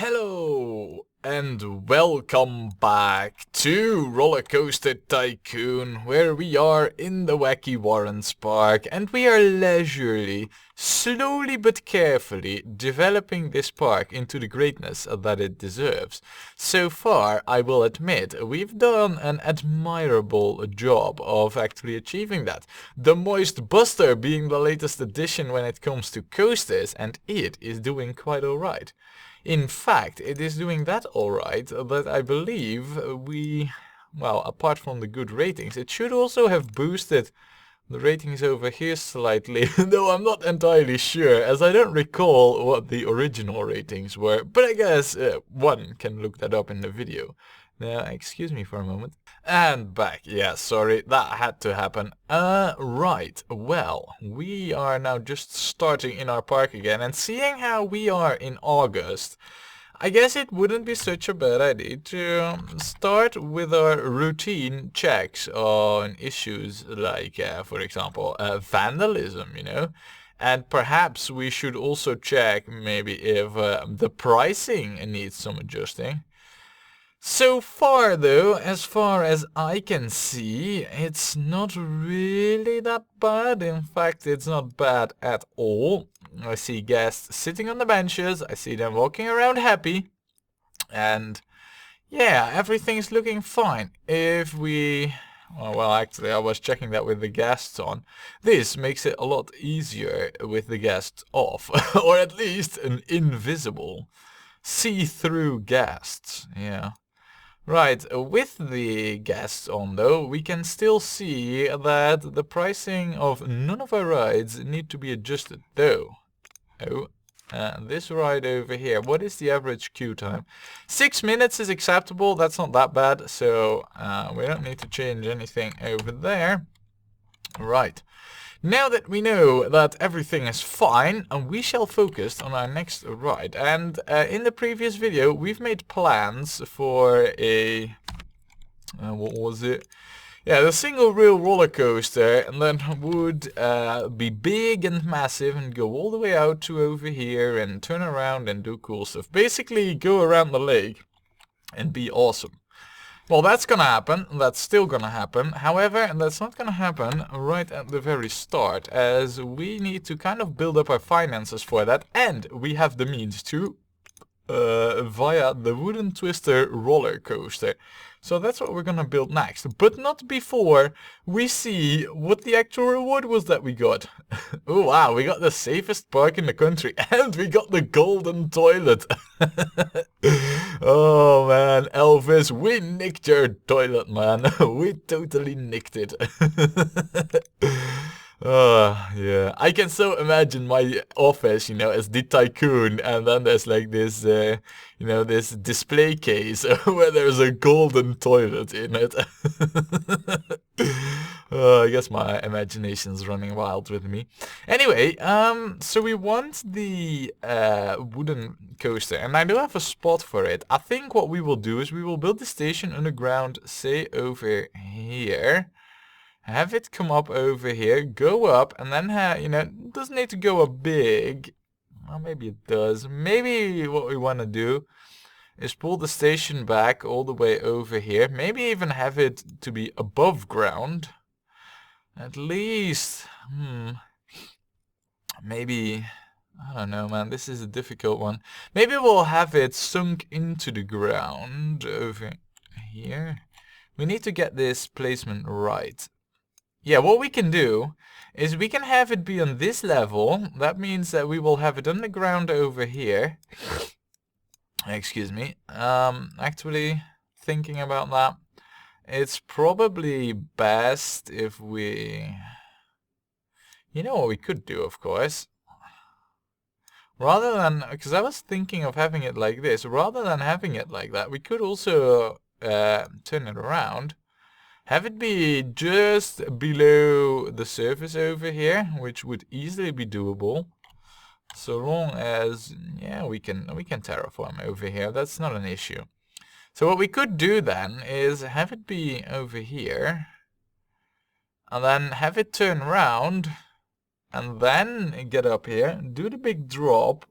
Hello and welcome back to Rollercoaster Tycoon, where we are in the Wacky Warrens Park and we are leisurely, slowly but carefully developing this park into the greatness that it deserves. So far, I will admit, we've done an admirable job of actually achieving that. The Moist Buster being the latest addition when it comes to coasters, and it is doing quite alright. In fact, it is doing that alright, that I believe well, apart from the good ratings, it should also have boosted the ratings over here slightly, though I'm not entirely sure, as I don't recall what the original ratings were, but I guess one can look that up in the video. Now, excuse me for a moment. And back. Yeah, sorry, that had to happen. Right. Well, we are now just starting in our park again, and seeing how we are in August, I guess it wouldn't be such a bad idea to start with our routine checks on issues like, for example, vandalism, you know? And perhaps we should also check maybe if the pricing needs some adjusting. So far though, as far as I can see, it's not really that bad. In fact, it's not bad at all. I see guests sitting on the benches, I see them walking around happy, and yeah, everything's looking fine. If we... well, actually, I was checking that with the guests on. This makes it a lot easier with the guests off, or at least an invisible, see-through guests, yeah. Right, with the guests on though, we can still see that the pricing of none of our rides need to be adjusted though. Oh, this ride over here, what is the average queue time? 6 minutes is acceptable, that's not that bad, so we don't need to change anything over there. Right. Now that we know that everything is fine, we shall focus on our next ride. And in the previous video, we've made plans for a... what was it? Yeah, the single rail roller coaster, and that would be big and massive and go all the way out to over here and turn around and do cool stuff. Basically, go around the lake and be awesome. Well, that's gonna happen, that's still gonna happen, however, that's not gonna happen right at the very start, as we need to kind of build up our finances for that, and we have the means to, via the wooden twister roller coaster. So that's what we're gonna build next, but not before we see what the actual reward was that we got. Oh wow, we got the safest park in the country, and we got the golden toilet. Oh man, Elvis, we nicked your toilet, man. We totally nicked it. Yeah. I can so imagine my office, you know, as the tycoon, and then there's like this, you know, this display case where there's a golden toilet in it. I guess my imagination's running wild with me. Anyway, so we want the wooden coaster, and I do have a spot for it. I think what we will do is we will build the station underground, say over here. Have it come up over here, go up, and then, you know, it doesn't need to go up big. Well, maybe it does. Maybe what we want to do is pull the station back all the way over here. Maybe even have it to be above ground. At least, maybe, I don't know, man, this is a difficult one. Maybe we'll have it sunk into the ground over here. We need to get this placement right. Yeah, what we can do is we can have it be on this level. That means that we will have it underground over here. Excuse me. Actually, thinking about that, it's probably best if we... You know what we could do, of course. Rather than... Because I was thinking of having it like this. Rather than having it like that, we could also turn it around. Have it be just below the surface over here, which would easily be doable. So long as, yeah, we can terraform over here. That's not an issue. So what we could do then is have it be over here, and then have it turn around, and then get up here, do the big drop,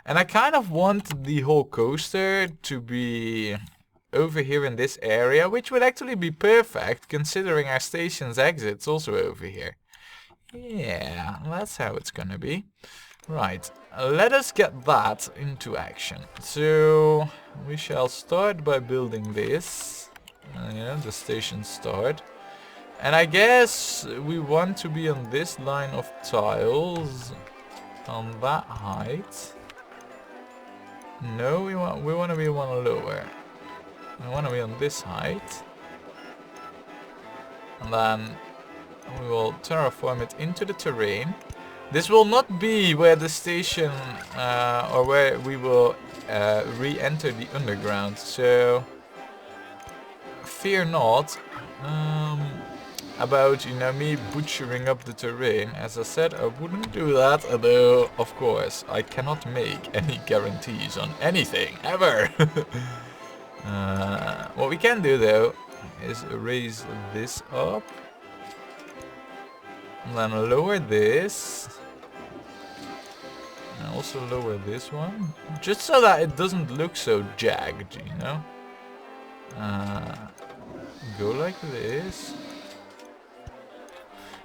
And I kind of want the whole coaster to be over here in this area, which would actually be perfect considering our station's exit's also over here. Yeah, that's how it's gonna be. Right, let us get that into action. So we shall start by building this. Yeah, the station start. And I guess we want to be on this line of tiles on that height. No, we want to be one lower. We want to be on this height. And then we will terraform it into the terrain. This will not be where the station or where we will re-enter the underground, so fear not about, you know, me butchering up the terrain. As I said, I wouldn't do that, although of course I cannot make any guarantees on anything ever. What we can do though is raise this up. And then lower this. And also lower this one. Just so that it doesn't look so jagged, you know. Go like this.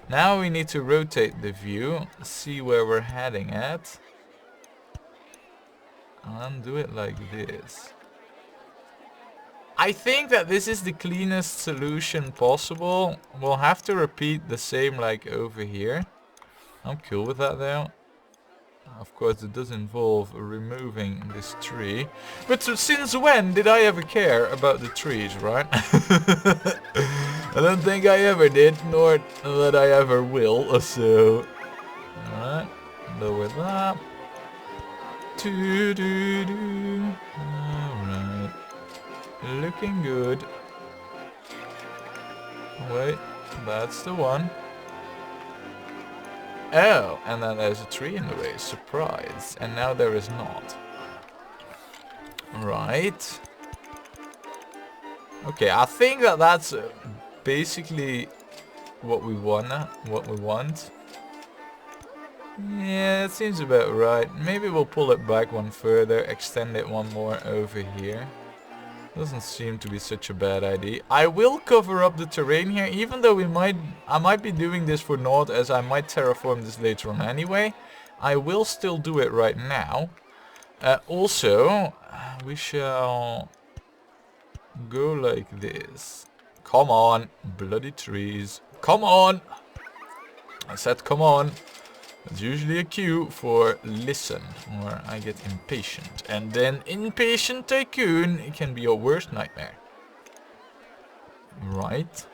Now we need to rotate the view. See where we're heading at. And do it like this. I think that this is the cleanest solution possible. We'll have to repeat the same like over here. I'm cool with that though. Of course it does involve removing this tree. But since when did I ever care about the trees, right? I don't think I ever did, nor that I ever will, so... Alright, lower that. Alright. Looking good. Wait, that's the one. Oh, and then there's a tree in the way. Surprise. And now there is not. Right. Okay, I think that that's basically what we want. Yeah, it seems about right. Maybe we'll pull it back one further, extend it one more over here. Doesn't seem to be such a bad idea. I will cover up the terrain here, even though I might be doing this for naught, as I might terraform this later on anyway. I will still do it right now. Also, we shall go like this. Come on, bloody trees. Come on! I said come on. It's usually a cue for listen, or I get impatient. And then impatient tycoon can be your worst nightmare. Right.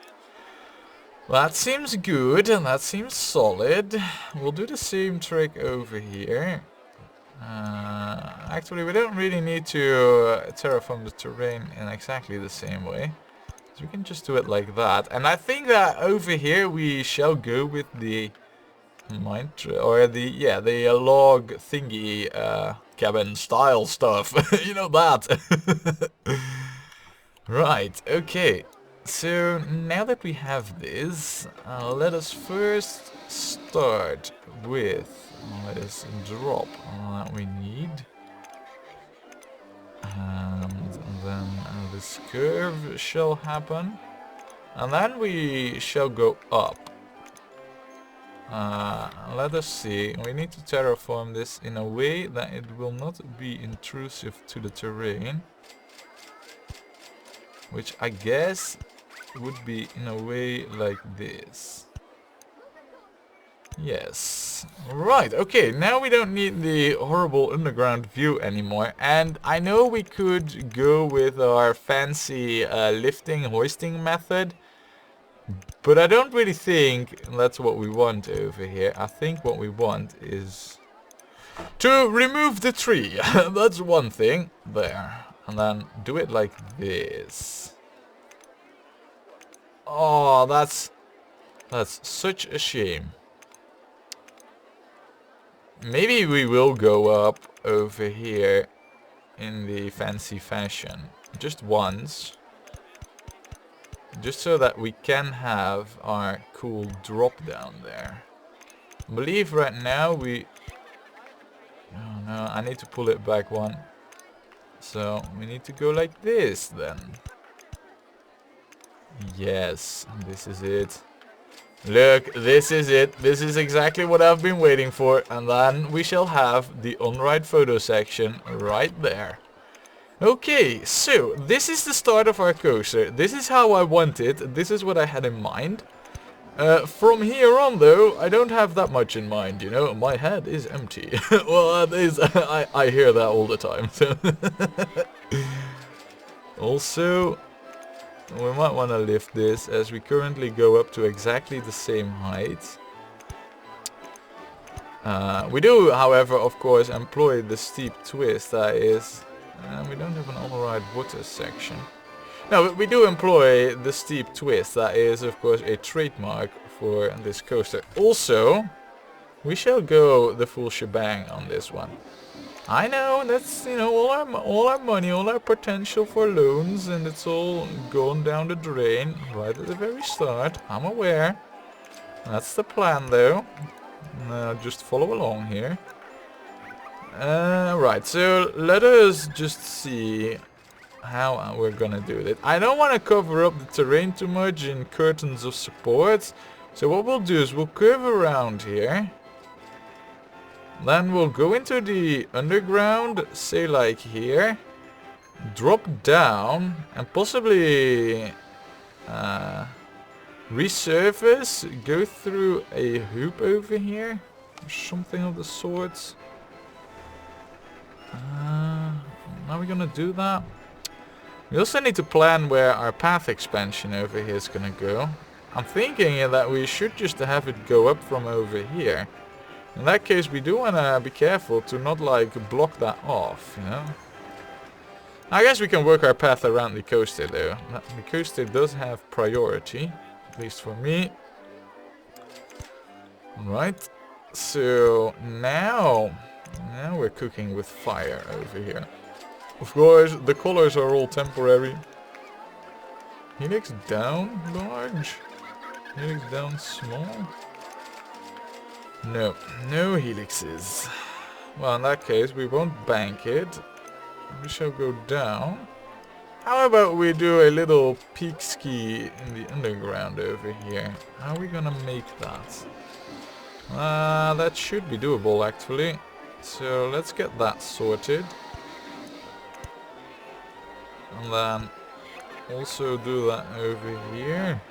That seems good, and that seems solid. We'll do the same trick over here. Actually, we don't really need to terraform the terrain in exactly the same way. So we can just do it like that. And I think that over here we shall go with the or the log thingy cabin style stuff. You know that. Right, okay. So now that we have this, let us first start with this drop that we need. And then this curve shall happen. And then we shall go up. Let us see. We need to terraform this in a way that it will not be intrusive to the terrain. Which I guess would be in a way like this. Yes. Right, okay, now we don't need the horrible underground view anymore. And I know we could go with our fancy lifting, hoisting method. But I don't really think that's what we want over here. I think what we want is to remove the tree. That's one thing. There. And then do it like this. Oh, that's such a shame. Maybe we will go up over here in the fancy fashion. Just once. Just so that we can have our cool drop down there. I believe right now we Oh no, I need to pull it back one. So we need to go like this then. Yes, this is it. Look, this is it. This is exactly what I've been waiting for. And then we shall have the on-ride photo section right there. Okay, so this is the start of our coaster. This is how I want it. This is what I had in mind. From here on, though, I don't have that much in mind, you know. My head is empty. Well, that is, I hear that all the time. So also, we might want to lift this as we currently go up to exactly the same height. We do, however, of course, employ the steep twist. That is, we don't have an on-ride water section. No, we do employ the steep twist. That is, of course, a trademark for this coaster. Also, we shall go the full shebang on this one. I know, that's, you know, all our money, all our potential for loans, and it's all gone down the drain right at the very start. I'm aware. That's the plan, though. Just follow along here. Right, so let us just see how we're gonna do it. I don't want to cover up the terrain too much in curtains of support. So what we'll do is we'll curve around here. Then we'll go into the underground, say like here. Drop down and possibly resurface. Go through a hoop over here. Or something of the sorts. Are we gonna do that? We also need to plan where our path expansion over here is gonna go. I'm thinking that we should just have it go up from over here. In that case, we do wanna be careful to not like block that off, you know. I guess we can work our path around the coaster though. The coaster does have priority, at least for me. Right. So now we're cooking with fire over here. Of course, the colors are all temporary. Helix down large? Helix down small? No, no helixes. Well, in that case, we won't bank it. We shall go down. How about we do a little peak ski in the underground over here? How are we gonna make that? That should be doable, actually. So let's get that sorted. And then also do that over here.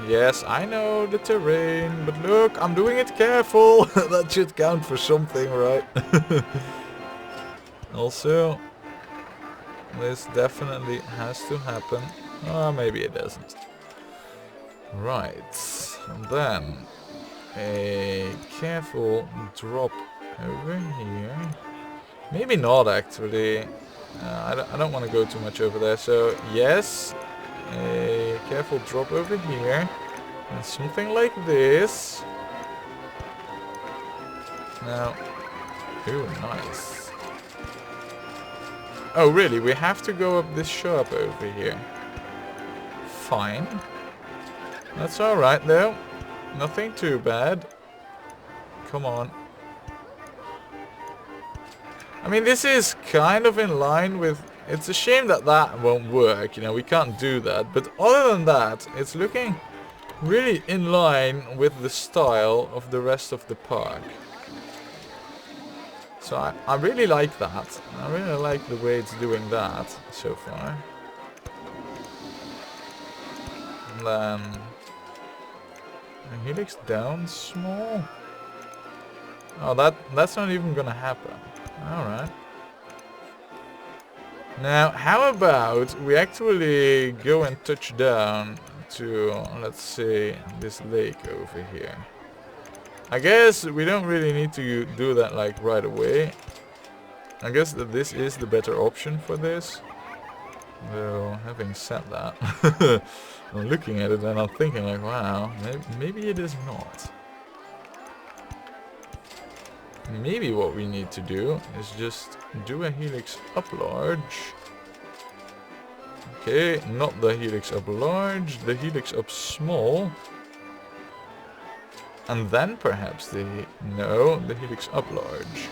Yes, I know the terrain, but look, I'm doing it careful. That should count for something, right? Also, this definitely has to happen. Maybe it doesn't. Right, and then a careful drop over here. Maybe not, actually. I don't want to go too much over there. So, yes, a careful drop over here. And something like this. Now, ooh, nice. Oh, really? We have to go up this sharp over here. Fine. That's alright, though. Nothing too bad. Come on. I mean, this is kind of in line with... It's a shame that that won't work, you know, we can't do that. But other than that, it's looking really in line with the style of the rest of the park. So I really like that. I really like the way it's doing that so far. And then... a helix down small? Oh, that's not even gonna happen. Alright. Now, how about we actually go and touch down to, let's say, this lake over here. I guess we don't really need to do that like right away. I guess that this is the better option for this. Though, having said that, I'm looking at it and I'm thinking like, wow, maybe it is not. Maybe what we need to do is just do a helix up large. Okay, not the helix up large, the helix up small. And then perhaps the... No, the helix up large.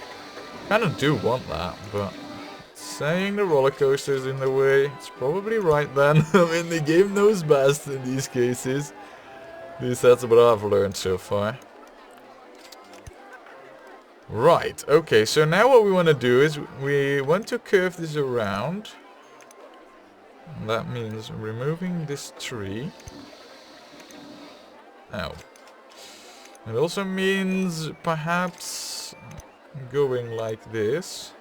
Kind of do want that, but... Saying the roller coaster is in the way, it's probably right then. I mean, the game knows best in these cases. At least that's what I've learned so far. Right, okay, so now what we want to do is we want to curve this around. And that means removing this tree. Oh. It also means perhaps going like this.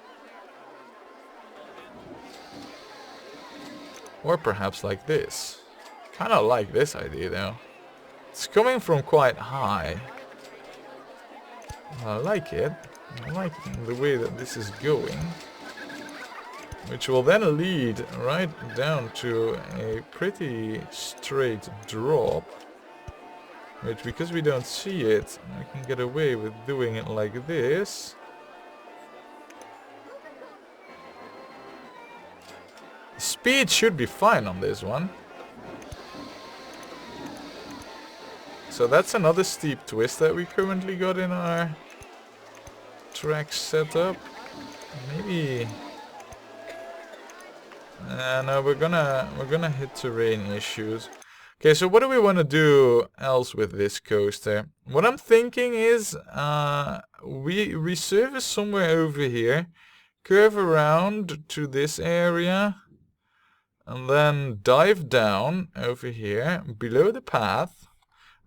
Or perhaps like this. Kinda like this idea though. It's coming from quite high. I like it. I like the way that this is going. Which will then lead right down to a pretty straight drop. Which, because we don't see it, I can get away with doing it like this. Speed should be fine on this one. So that's another steep twist that we currently got in our track setup. Maybe... no, we're gonna hit terrain issues. Okay, so what do we want to do else with this coaster? What I'm thinking is we resurface somewhere over here, curve around to this area, and then dive down over here below the path,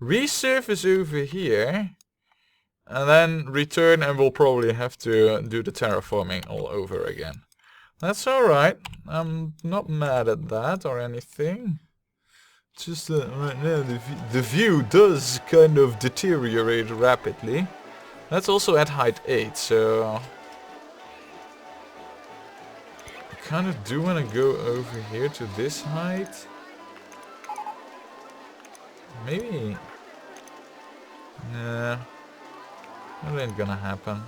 resurface over here, and then return, and we'll probably have to do the terraforming all over again. That's alright. I'm not mad at that or anything. Just right now the view does kind of deteriorate rapidly. That's also at height 8, so... I kind of do want to go over here to this height. Maybe... Nah. That ain't gonna happen.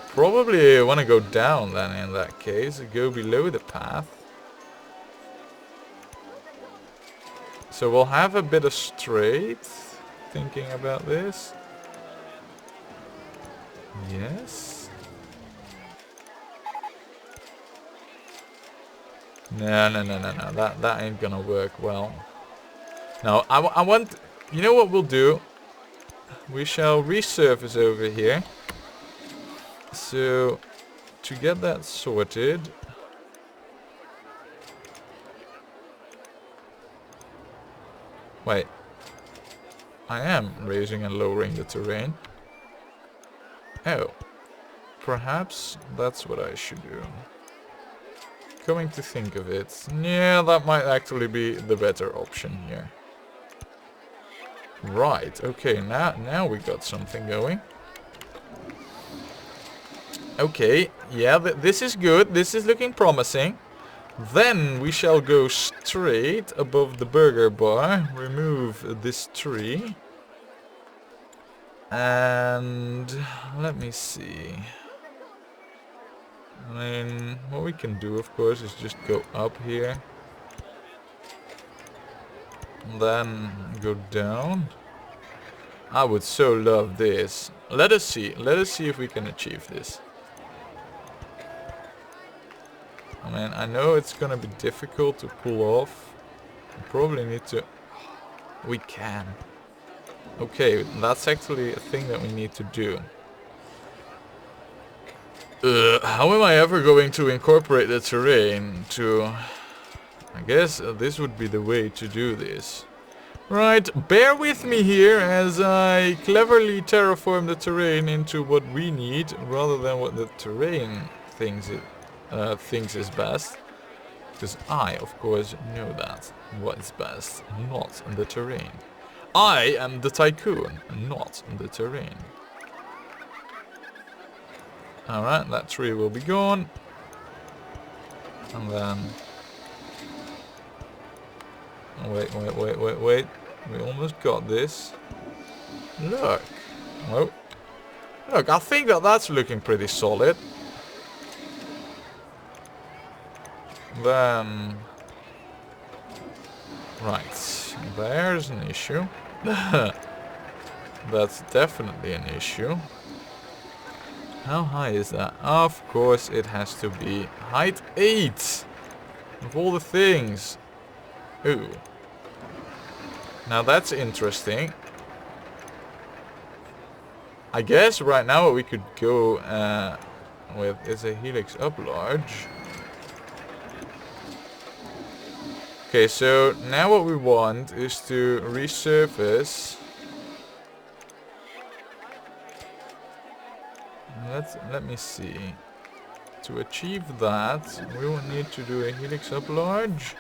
Probably want to go down then in that case. Go below the path. So we'll have a bit of straight, thinking about this. Yes. No, that ain't gonna work well. No, I want, you know what we'll do? We shall resurface over here. So, to get that sorted... Wait, I am raising and lowering the terrain. Oh, perhaps that's what I should do. Coming to think of it, yeah, that might actually be the better option here. Right, okay, now we got something going. Okay, yeah, this is good, this is looking promising. Then we shall go straight above the burger bar, remove this tree. And let me see. I mean, what we can do, of course, is just go up here. And then go down. I would so love this. Let us see if we can achieve this. I mean, I know it's gonna be difficult to pull off. We probably need to... We can. Okay, that's actually a thing that we need to do. How am I ever going to incorporate the terrain to... I guess this would be the way to do this. Right, bear with me here as I cleverly terraform the terrain into what we need rather than what the terrain thinks is best. Because I, of course, know that what's best, not the terrain. I am the tycoon, not the terrain. Alright, that tree will be gone. And then... Wait. We almost got this. Look. Oh. Look, I think that's looking pretty solid. Then... Right. There's an issue. That's definitely an issue. How high is that? Of course it has to be height 8. Of all the things. Ooh. Now that's interesting. I guess right now what we could go with is a helix up large. Okay, so now what we want is to resurface. Let me see. To achieve that, we will need to do a helix up large.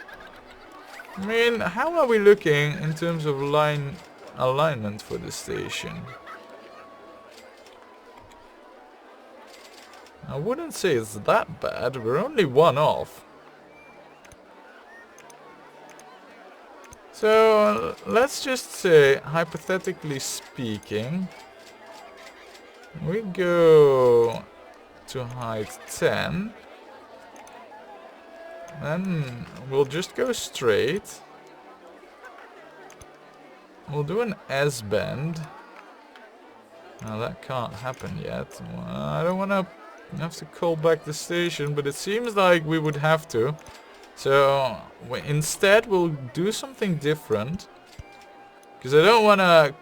I mean, how are we looking in terms of line alignment for the station? I wouldn't say it's that bad. We're only one off. So let's just say, hypothetically speaking, we go to height 10. Then we'll just go straight. We'll do an S-bend. Now that can't happen yet. I don't want to have to call back the station, but it seems like we would have to. So instead we'll do something different. Because I don't want to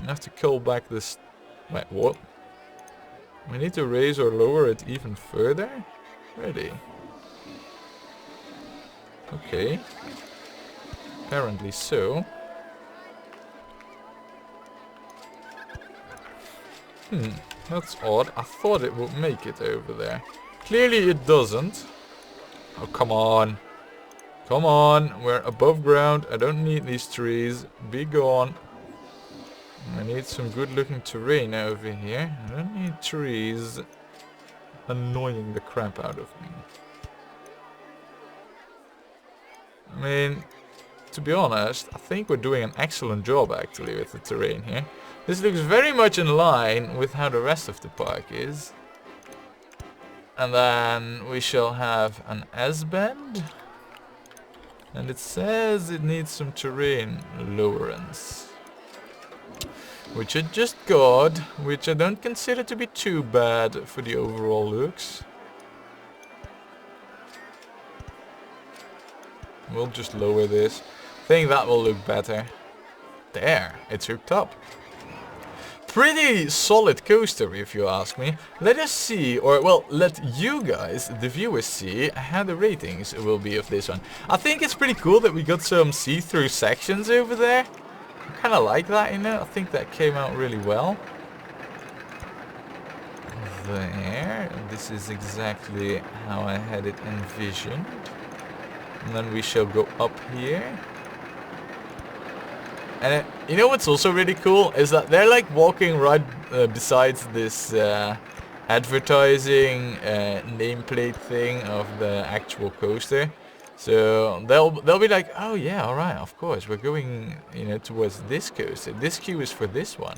have to call back this... Wait, what? We need to raise or lower it even further? Really? Okay. Apparently so. That's odd. I thought it would make it over there. Clearly it doesn't. Oh, come on. Come on. We're above ground. I don't need these trees. Be gone. I need some good looking terrain over here. I don't need trees annoying the crap out of me. I mean, to be honest, I think we're doing an excellent job actually with the terrain here. This looks very much in line with how the rest of the park is. And then we shall have an S-bend. And it says it needs some terrain lowerance. Which I just got, which I don't consider to be too bad for the overall looks. We'll just lower this. I think that will look better. There, it's hooked up. Pretty solid coaster if you ask me. Let us see, or well, let you guys, the viewers, see how the ratings will be of this one. I think it's pretty cool that we got some see-through sections over there. I kind of like that, you know. I think that came out really well. There, this is exactly how I had it envisioned. And then we shall go up here. And you know what's also really cool is that they're like walking right besides this advertising nameplate thing of the actual coaster. So they'll be like, oh yeah, all right, of course, we're going, you know, towards this coaster. This queue is for this one.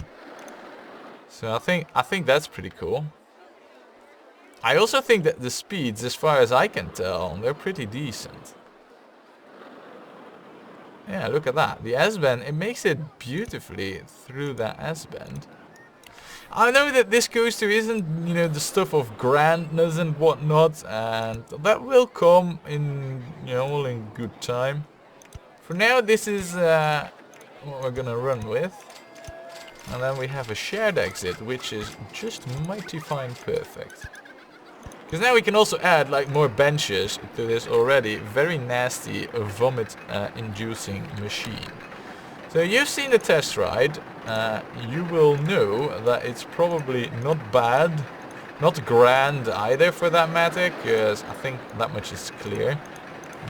So I think that's pretty cool. I also think that the speeds, as far as I can tell, they're pretty decent. Yeah, look at that. The S-bend, it makes it beautifully through that S-bend. I know that this coaster isn't, you know, the stuff of grandness and whatnot, and that will come in, you know, all in good time. For now, this is what we're gonna run with. And then we have a shared exit, which is just mighty fine perfect. Because now we can also add like more benches to this already very nasty vomit-inducing machine. So you've seen the test ride. You will know that it's probably not bad, not grand either for that matter, because I think that much is clear.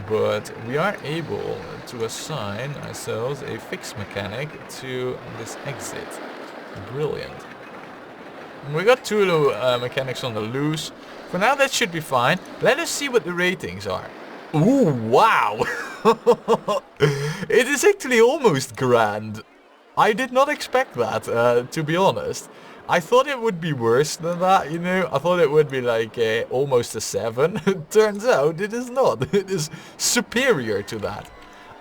But we are able to assign ourselves a fixed mechanic to this exit. Brilliant. We got two mechanics on the loose. For now that should be fine. Let us see what the ratings are. Ooh, wow! It is actually almost grand. I did not expect that, to be honest. I thought it would be worse than that, you know. I thought it would be like almost a 7. It turns out it is not. It is superior to that.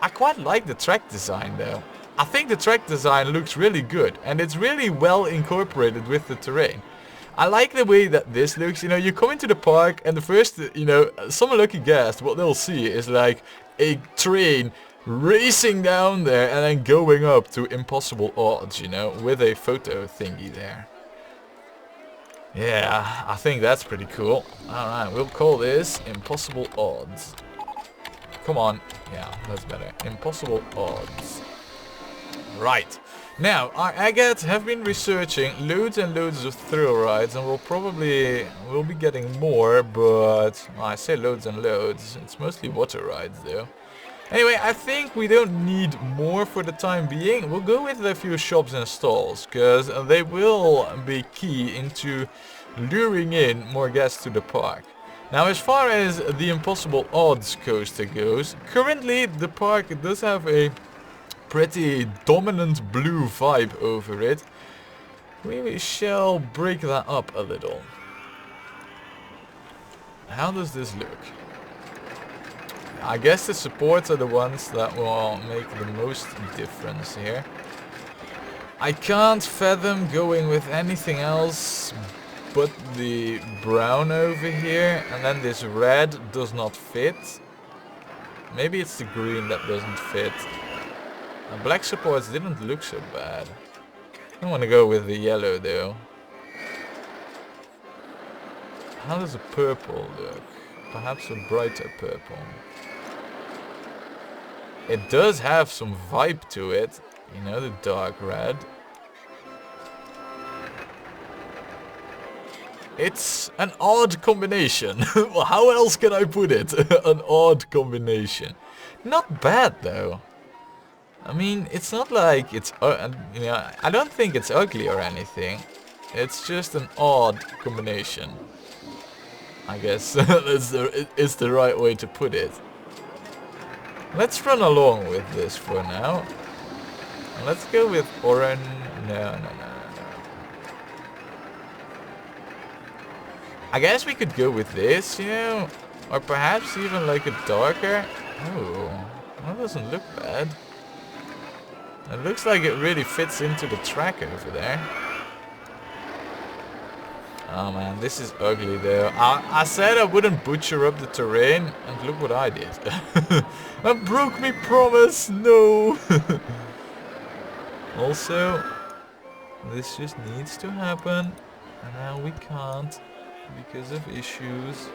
I quite like the track design though. I think the track design looks really good, and it's really well incorporated with the terrain. I like the way that this looks. You know, you come into the park and the first, you know, some lucky guest, what they'll see is like a train racing down there and then going up to impossible odds, you know, with a photo thingy there. Yeah, I think that's pretty cool. Alright, we'll call this Impossible Odds. Come on. Yeah, that's better. Impossible Odds. Right. Now, our agates have been researching loads and loads of thrill rides, and we'll be getting more, but well, I say loads and loads. It's mostly water rides though. Anyway, I think we don't need more for the time being. We'll go with a few shops and stalls, because they will be key into luring in more guests to the park. Now, as far as the Impossible Odds coaster goes, currently the park does have a pretty dominant blue vibe over it. We shall break that up a little. How does this look? I guess the supports are the ones that will make the most difference here. I can't fathom going with anything else but the brown over here, and then this red does not fit. Maybe it's the green that doesn't fit. The black supports didn't look so bad. I don't want to go with the yellow though. How does a purple look? Perhaps a brighter purple. It does have some vibe to it, you know, the dark red. It's an odd combination. Well, how else can I put it? An odd combination. Not bad though. I mean, it's not like it's, you know, I don't think it's ugly or anything. It's just an odd combination. I guess it's the right way to put it. Let's run along with this for now. Let's go with orange. No. I guess we could go with this, you know, or perhaps even like a darker. Oh, that doesn't look bad. It looks like it really fits into the track over there. Oh man, this is ugly though. I said I wouldn't butcher up the terrain, and look what I did. I broke my promise, no! Also, this just needs to happen, and now we can't because of issues.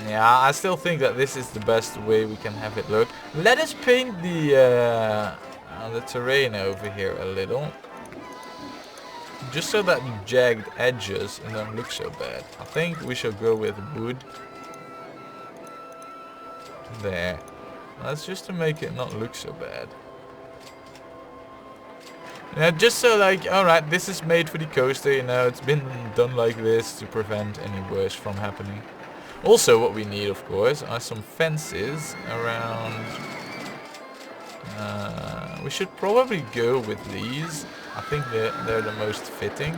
Yeah, I still think that this is the best way we can have it look. Let us paint the terrain over here a little. Just so that the jagged edges don't look so bad. I think we shall go with wood. There. That's just to make it not look so bad. Yeah, just so like, alright, this is made for the coaster, you know, it's been done like this to prevent any worse from happening. Also, what we need, of course, are some fences around. We should probably go with these. I think they're the most fitting.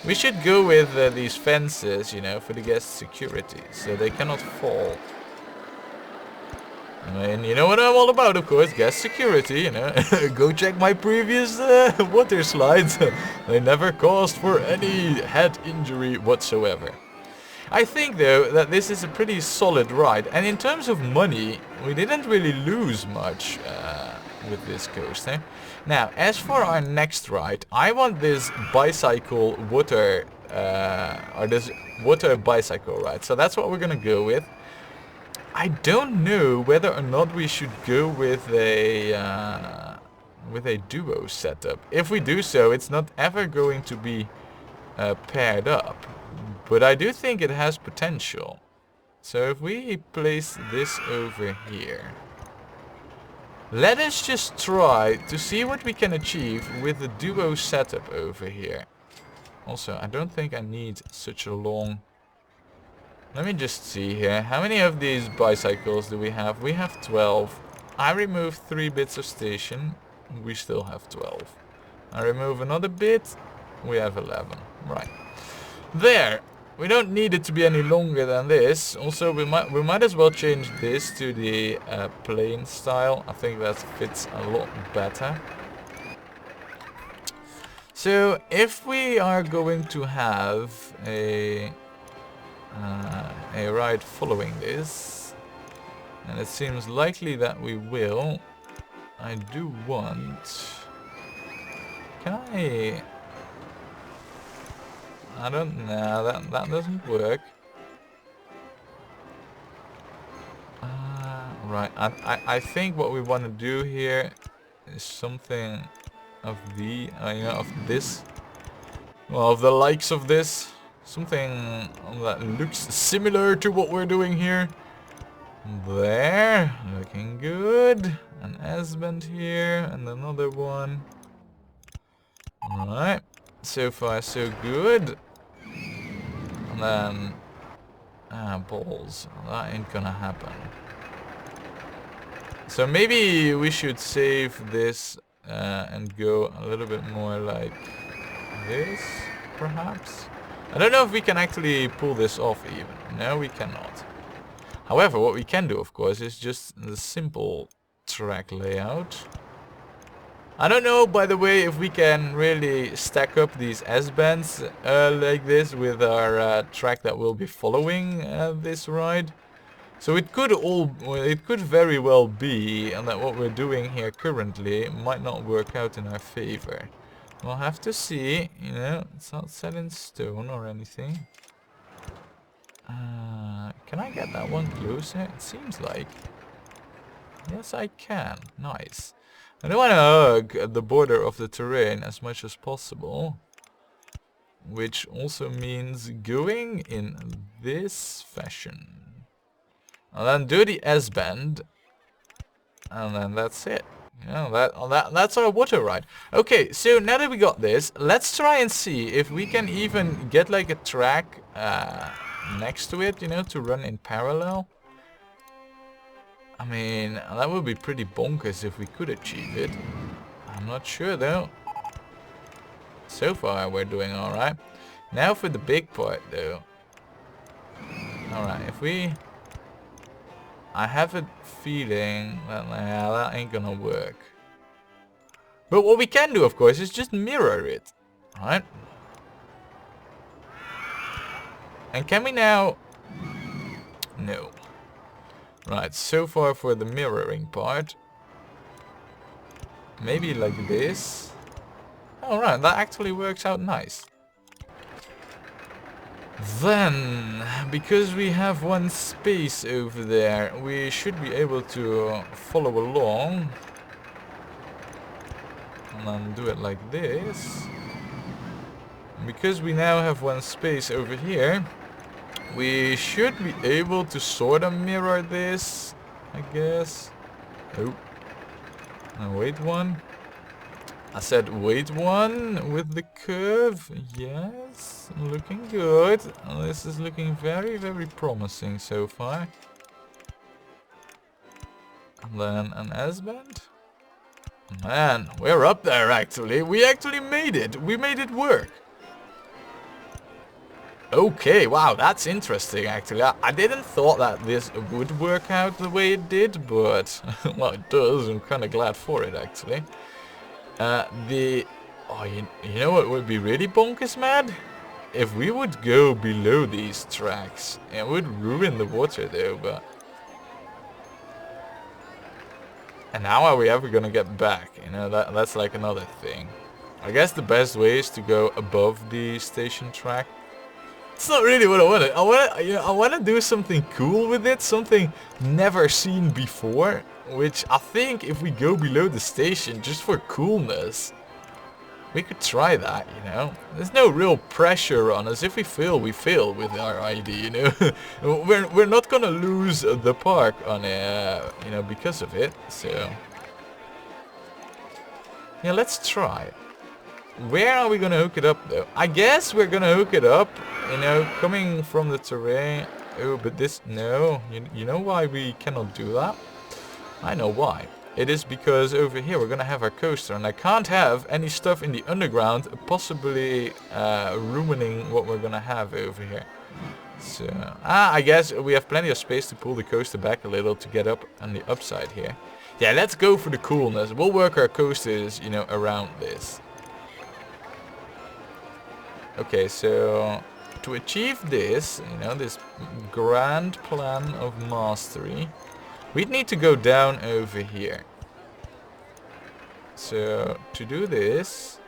We should go with these fences, you know, for the guest security, so they cannot fall. I mean, you know what I'm all about, of course, guest security, you know. Go check my previous water slides. They never caused for any head injury whatsoever. I think, though, that this is a pretty solid ride, and in terms of money, we didn't really lose much with this coaster. Now, as for our next ride, I want this bicycle water, or this water bicycle ride, so that's what we're gonna go with. I don't know whether or not we should go with a duo setup. If we do so, it's not ever going to be paired up. But I do think it has potential. So if we place this over here, let us just try to see what we can achieve with the duo setup over here. Also, I don't think I need such a long... Let me just see here. How many of these bicycles do we have? We have 12. I remove 3 bits of station. We still have 12. I remove another bit. We have 11. Right. There. we don't need it to be any longer than this. Also, we might as well change this to the plain style. I think that fits a lot better. So if we are going to have a ride following this, and it seems likely that we will, I do want... Can I don't know, that doesn't work. Right, I think what we want to do here is something of the, of this. Well, of the likes of this. Something that looks similar to what we're doing here. There, looking good. An S-bend here, and another one. Alright, so far so good. And then... balls. That ain't gonna happen. So maybe we should save this and go a little bit more like this, perhaps? I don't know if we can actually pull this off even. No, we cannot. However, what we can do, of course, is just the simple track layout. I don't know, by the way, if we can really stack up these S-bends like this with our track that will be following this ride. So it could very well be that what we're doing here currently might not work out in our favor. We'll have to see, it's not set in stone or anything. Can I get that one closer? It seems like. Yes, I can. Nice. I don't want to hug the border of the terrain as much as possible. Which also means going in this fashion. And then do the S-bend. And then that's it. That's our water ride. Okay, so now that we got this, let's try and see if we can even get like a track next to it, to run in parallel. I mean, that would be pretty bonkers if we could achieve it. I'm not sure though. So far we're doing alright. Now for the big part though. Alright, if we... I have a feeling that that ain't gonna work. But what we can do, of course, is just mirror it. Right? And can we now... No. Right, so far for the mirroring part. Maybe like this. Alright, that actually works out nice. Then, because we have one space over there, we should be able to follow along. And then do it like this. Because we now have one space over here, we should be able to sort of mirror this, I guess. Oh. And wait one. I said wait one with the curve. Yes, looking good. This is looking very, very promising so far. And then an S-bend. Man, we're up there actually. We actually made it. We made it work. Okay, wow, that's interesting actually. I didn't thought that this would work out the way it did, but well, it does. I'm kind of glad for it actually. You know what would be really bonkers mad? If we would go below these tracks. It would ruin the water though, but... And how are we ever gonna get back? That's like another thing. I guess the best way is to go above the station track. It's not really what I wanted. I want to do something cool with it, something never seen before. Which I think if we go below the station just for coolness, we could try that, There's no real pressure on us. If we fail, we fail with our ID, We're not gonna lose the park on because of it. So yeah, let's try. Where are we gonna hook it up though? I guess we're gonna hook it up, coming from the terrain. Oh, but this, no. You know why we cannot do that? I know why. it is because over here we're gonna have our coaster, and I can't have any stuff in the underground possibly ruining what we're gonna have over here. So, I guess we have plenty of space to pull the coaster back a little to get up on the upside here. Yeah, let's go for the coolness. We'll work our coasters, you know, around this. Okay, so to achieve this, you know, this grand plan of mastery, we'd need to go down over here. So to do this,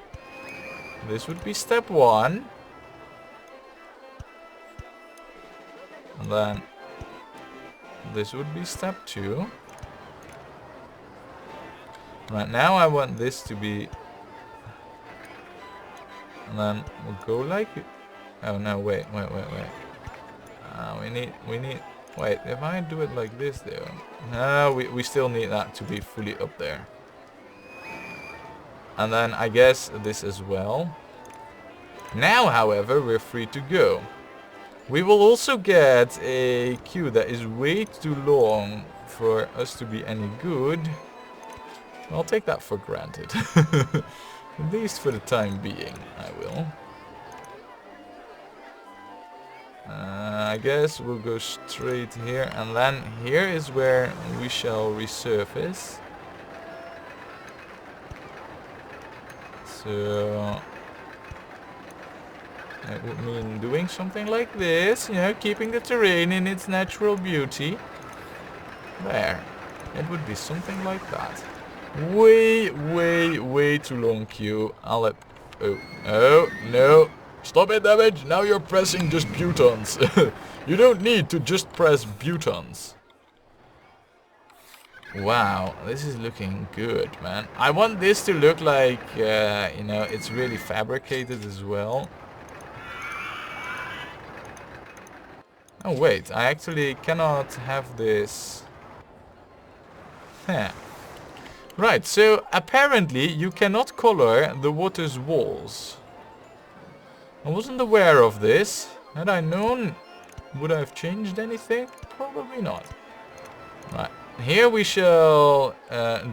this would be step 1. And then this would be step 2. Right now I want this to be, and then we'll go like, oh no, wait. We need, wait, if I do it like this though, no, we still need that to be fully up there. And then I guess this as well. Now, however, we're free to go. We will also get a queue that is way too long for us to be any good. I'll take that for granted. At least for the time being, I will. I guess we'll go straight here, and then here is where we shall resurface. So it would mean doing something like this, you know, keeping the terrain in its natural beauty. There. It would be something like that. Way too long queue. I'll let... Oh, no. Stop it, damage. Now you're pressing just butons. You don't need to just press butons. Wow, this is looking good, man. I want this to look like, you know, it's really fabricated as well. Oh, wait. I actually cannot have this. Huh. Right, so apparently you cannot color the water's walls. I wasn't aware of this. Had I known, would I have changed anything? Probably not. Right, here we shall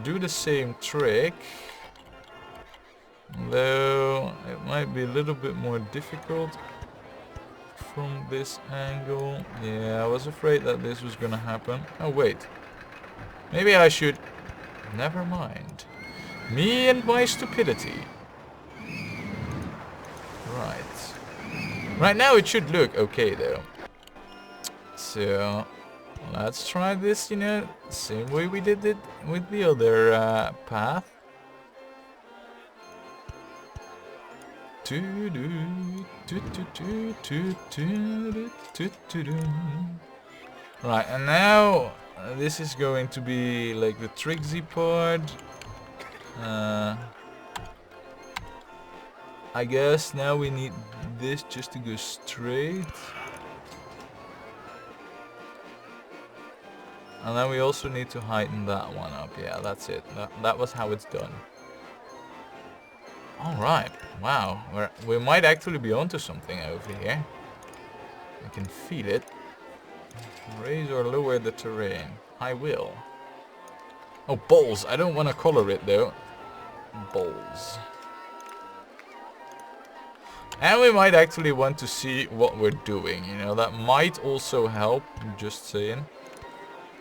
do the same trick. Though it might be a little bit more difficult from this angle. Yeah, I was afraid that this was gonna happen. Oh, wait. Maybe I should... Never mind. Me and my stupidity. Right. Right now it should look okay though. So let's try this, you know, same way we did it with the other path. Right, and now this is going to be like the tricksy part. I guess now we need this just to go straight. And then we also need to heighten that one up. Yeah, that's it. That was how it's done. Alright, wow. We might actually be onto something over here. I can feel it. Raise or lower the terrain. I will. Oh, balls. I don't want to color it though. Balls. And we might actually want to see what we're doing. You know, that might also help. Just saying.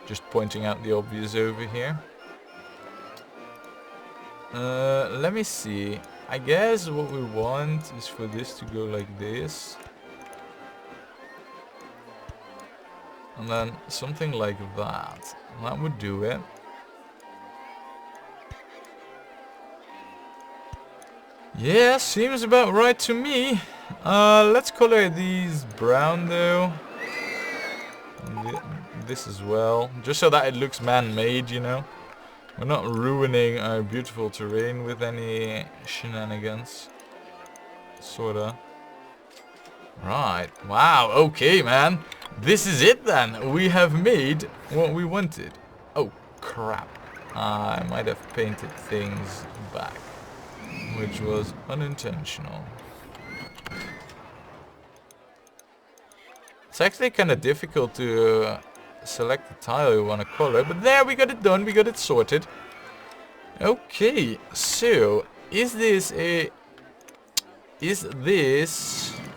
Just pointing out the obvious over here. Let me see. I guess what we want is for this to go like this. And then something like that. That would do it. Yeah, seems about right to me. Let's color these brown though. This as well. Just so that it looks man-made, you know. We're not ruining our beautiful terrain with any shenanigans. Sorta. Right. Wow, okay, man. This is it then. We have made what we wanted. Oh, crap. I might have painted things back, which was unintentional. It's actually kind of difficult to select the tile we want to color, but there, we got it done. We got it sorted. Okay, so is this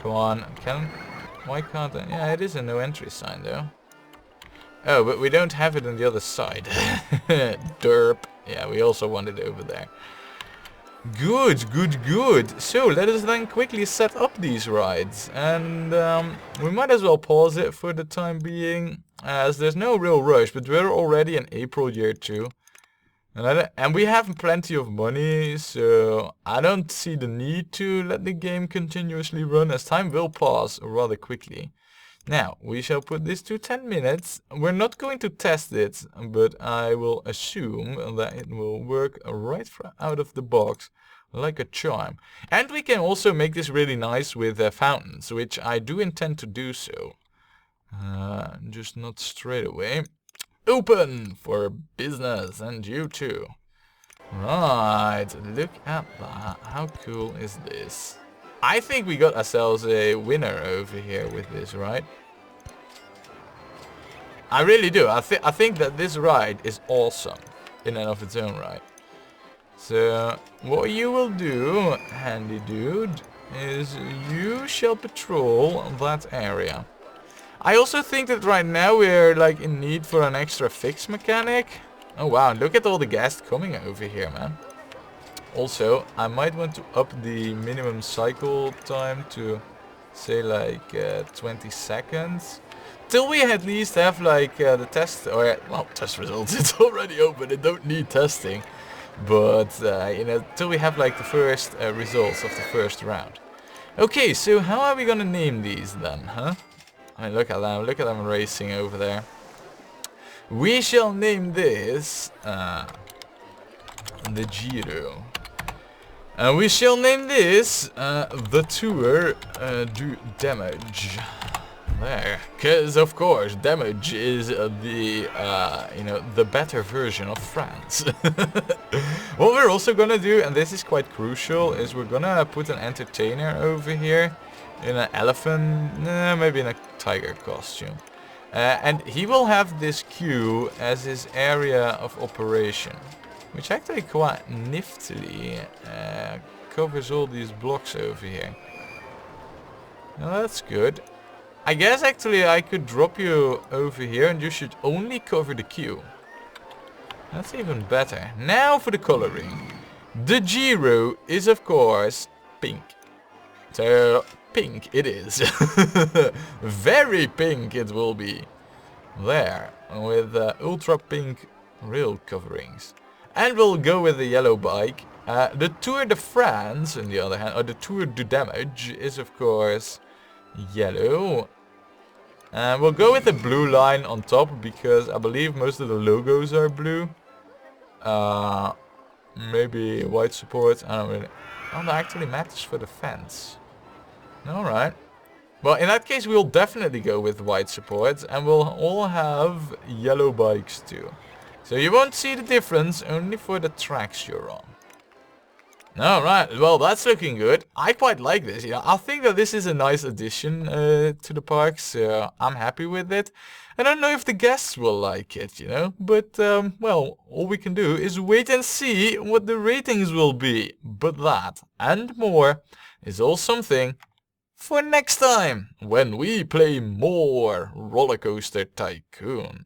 come on, why can't I? Yeah, it is a no entry sign though. Oh, but we don't have it on the other side. Derp. Yeah, we also want it over there. Good, good, good. So let us then quickly set up these rides, and we might as well pause it for the time being, as there's no real rush. But we're already in April year 2, and we have plenty of money, so I don't see the need to let the game continuously run, as time will pass rather quickly. Now, we shall put this to 10 minutes. We're not going to test it, but I will assume that it will work right out of the box like a charm. And we can also make this really nice with fountains, which I do intend to do so. Just not straight away. Open for business, and you too. Right, look at that. How cool is this? I think we got ourselves a winner over here with this, right? I really do. I think that this ride is awesome in and of its own right. So what you will do, handy dude, is you shall patrol that area. I also think that right now we're like in need for an extra fix mechanic. Oh wow, look at all the guests coming over here, man. Also, I might want to up the minimum cycle time to, say, like 20 seconds. Till we at least have like the test, or well, test results. It's already open, it don't need testing. But, you know, till we have like the first results of the first round. Okay, so how are we gonna name these then, huh? I mean, look at them racing over there. We shall name this the Giro. And we shall name this the Tour du Damage. There, because of course Damage is the you know, the better version of France. What we're also gonna do, and this is quite crucial, is we're gonna put an entertainer over here in an elephant, maybe in a tiger costume. And he will have this queue as his area of operation, which actually quite niftily covers all these blocks over here. Now that's good. I guess actually I could drop you over here and you should only cover the queue. That's even better. Now for the coloring. The Giro is of course pink. So pink it is. Very pink it will be. There, with ultra pink rail coverings. And we'll go with the yellow bike. The Tour de France, on the other hand, or the Tour du Damage, is of course yellow. And we'll go with the blue line on top, because I believe most of the logos are blue. Maybe white support, I don't really... Oh, that actually matters for the fence. Alright. Well, in that case, we'll definitely go with white supports, and we'll all have yellow bikes too. So you won't see the difference, only for the tracks you're on. Alright, well, that's looking good. I quite like this, you know. I think that this is a nice addition to the park, so I'm happy with it. I don't know if the guests will like it, you know, but, well, all we can do is wait and see what the ratings will be. But that, and more, is all something for next time, when we play more Rollercoaster Tycoon.